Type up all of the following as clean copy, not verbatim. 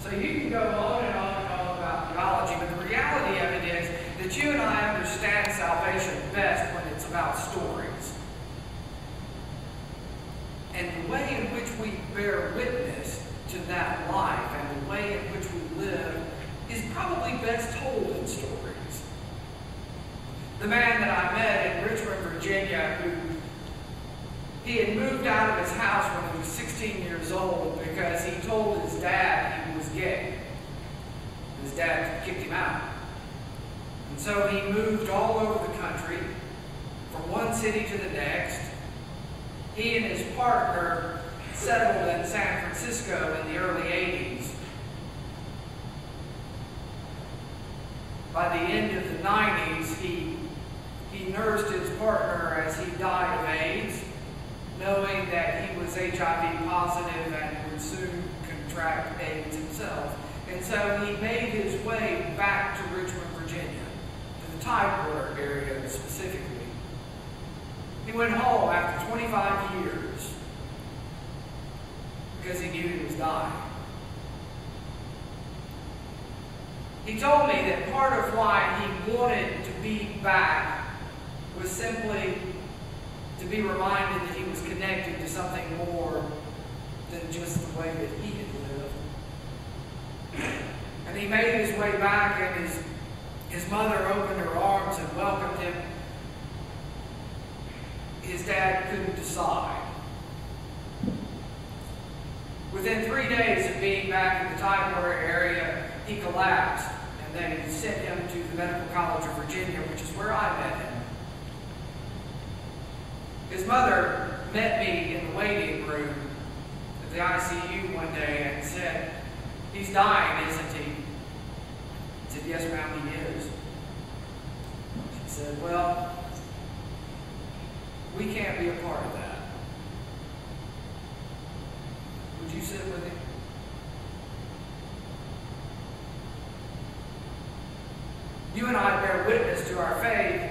So you can go on and on and on about theology, but the reality of it is that you and I understand salvation best when it's about stories. And the way in which we bear witness to that life and the way in which we live is probably best told in stories. The man that I met in Richmond, Virginia, he had moved out of his house when he was 16 years old because he told his dad he was gay. His dad kicked him out. And so he moved all over the country, from one city to the next. He and his partner settled in San Francisco in the early 80s. By the end of the 90s, he nursed his partner as he died of AIDS, knowing that he was HIV positive and would soon contract AIDS himself. And so he made his way back to Richmond, Virginia, to the Tidewater area specifically. He went home after 25 years because he knew he was dying. He told me that part of why he wanted to be back was simply to be reminded that he was connected to something more than just the way that he had lived. And he made his way back, and his mother opened her arms and welcomed him. His dad couldn't decide. Within 3 days of being back in the Tidewater area, he collapsed, and they sent him to the Medical College of Virginia, which is where I met him. His mother met me in the waiting room at the ICU one day and said, "He's dying, isn't he?" I said, "Yes, ma'am, he is." She said, "Well, we can't be a part of that. Would you sit with him?" You and I bear witness to our faith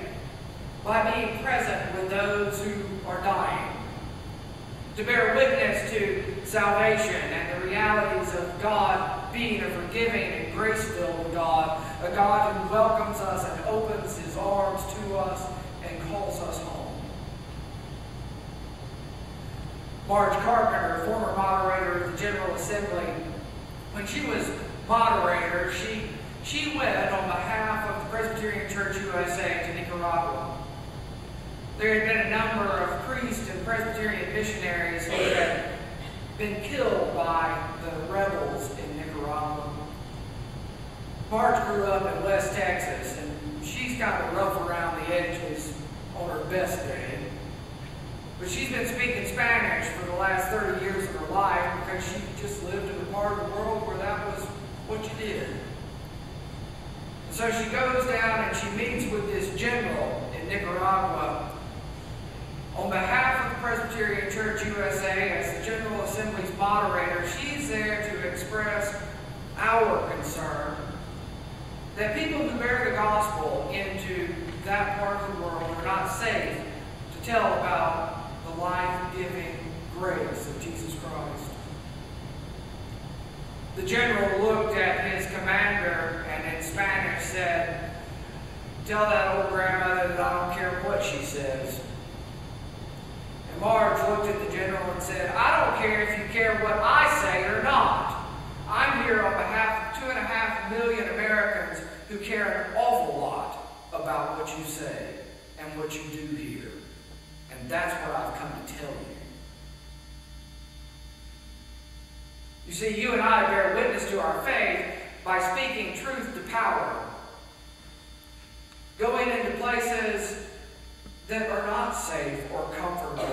by being present with those who are dying. To bear witness to salvation and the realities of God being a forgiving and grace-filled God, a God who welcomes us and opens his arms to us and calls us home. Marge Carpenter, former moderator of the General Assembly, when she was moderator, she went on behalf of the Presbyterian Church USA to Nicaragua. There had been a number of priests and Presbyterian missionaries who had been killed by the rebels in Nicaragua. Marge grew up in West Texas, and she's kind of rough around the edges on her best day. But she's been speaking Spanish for the last 30 years of her life because she just lived in a part of the world where that was what you did. And so she goes down and she meets with this general in Nicaragua. On behalf of the Presbyterian Church USA, as the General Assembly's moderator, she's there to express our concern that people who bear the gospel into that part of the world are not safe to tell about the life-giving grace of Jesus Christ. The general looked at his commander and in Spanish said, "Tell that old grandmother that I don't care what she says." And Marge looked at the general and said, "I don't care if you care what I say or not. I'm here on behalf of 2.5 million Americans who care an awful lot about what you say and what you do here. And that's what I've come to tell you." You see, you and I bear witness to our faith by speaking truth to power. Going into places that are not safe or comfortable,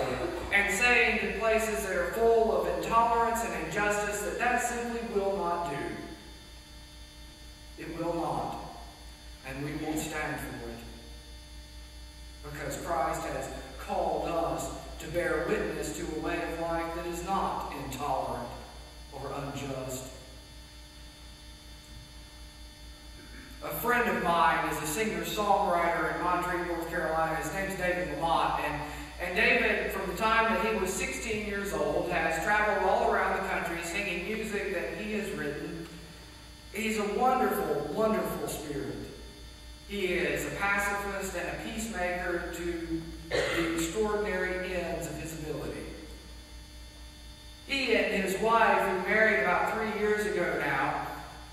and saying to places that are full of intolerance and injustice that simply will not do. It will not. And we won't stand for it. Because Christ has called us to bear witness to a way of life that is not intolerant or unjust. A friend of mine is a singer-songwriter in Monterey, North Carolina. His name's David Lamont. And David, from the time that he was 16 years old, has traveled all around the country singing music that he has written. his wife, who married about 3 years ago now,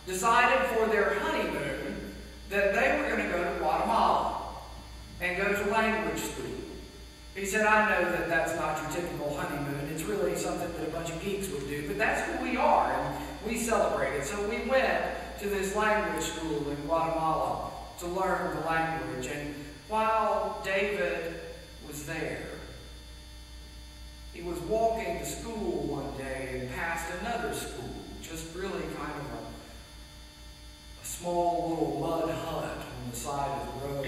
decided for their honeymoon that they were going to go to Guatemala and go to language school. He said, I know that that's not your typical honeymoon. It's really something that a bunch of geeks would do, but that's who we are, and we celebrate it. So we went to this language school in Guatemala to learn the language. And while David was there, he was walking to school one day and passed another school, just really kind of a small little mud hut on the side of the road.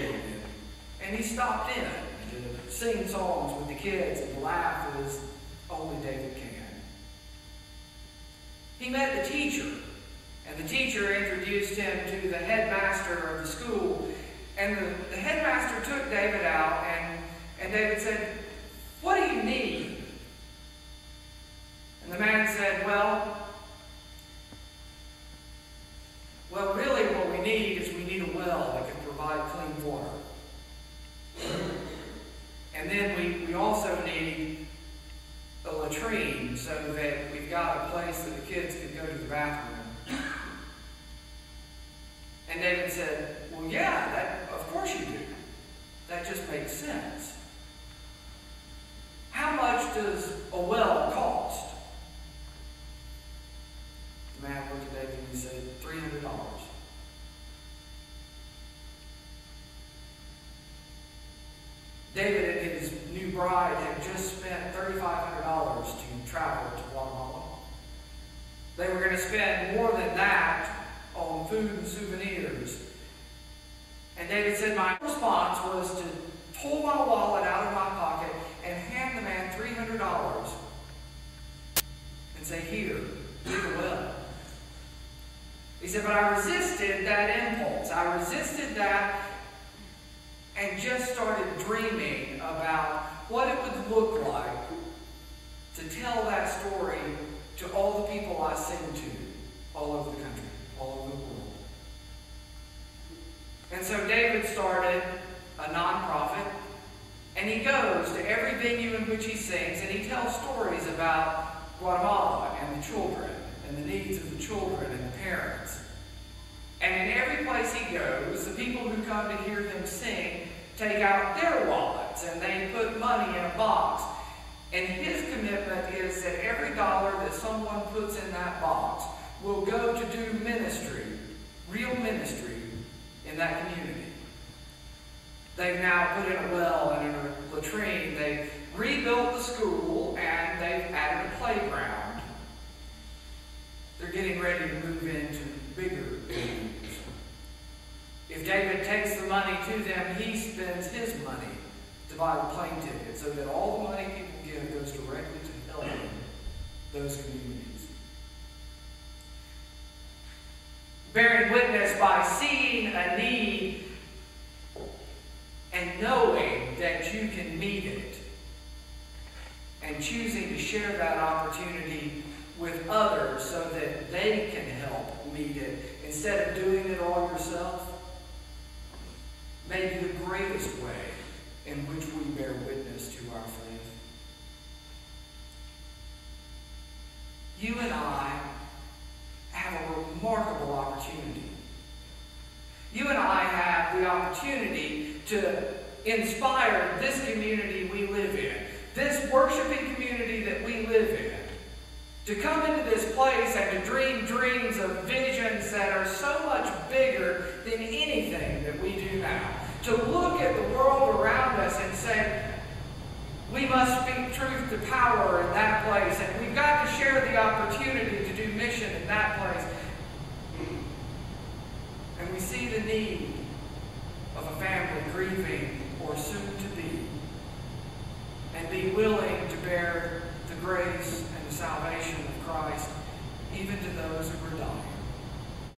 And he stopped in to sing songs with the kids and laugh as only David can. He met the teacher, and the teacher introduced him to the headmaster of the school. And the headmaster took David out, and David said, what do you need? And the man said, well, really what we need is we need a well that can provide clean water. And then we also need a latrine so that we've got a place that the kids can go to the bathroom. And David said, well, yeah, of course you do. That just makes sense. How much does a well cost? The man looked at David and he said, $300. David and his new bride had just spent $3,500 to travel to Guatemala. They were going to spend more than that on food and souvenirs. And David said, my response was to pull my wallet out of my pocket and hand the man $300 and say, here, dig a well. He said, but I resisted that impulse. I resisted that and just started dreaming about what it would look like to tell that story to all the people I sing to all over the country, all over the world. And so David started a nonprofit, and he goes to every venue in which he sings, and he tells stories about Guatemala and the children, and the needs of the children and the parents. And in every place he goes, the people who come to hear him sing take out their wallets and they put money in a box. And his commitment is that every dollar that someone puts in that box will go to do ministry, real ministry, in that community. They've now put in a well and in a latrine. They've rebuilt the school and they've added a playground. They're getting ready to move into bigger buildings. If David takes the money to them, he spends his money to buy the plane ticket so that all the money people give goes directly to helping those communities. Bearing witness by seeing a need and knowing that you can meet it and choosing to share that opportunity with others so that they can help meet it instead of doing it all yourself may be the greatest way in which we bear witness to our faith. You and I have a remarkable opportunity. You and I have the opportunity to inspire this community we live in, this worshiping community that we live in, to come into this place and to dream dreams of visions that are so much bigger than anything that we do now. To look at the world around us and say, we must speak truth to power in that place, and we've got to share the opportunity to do mission in that place. And we see the need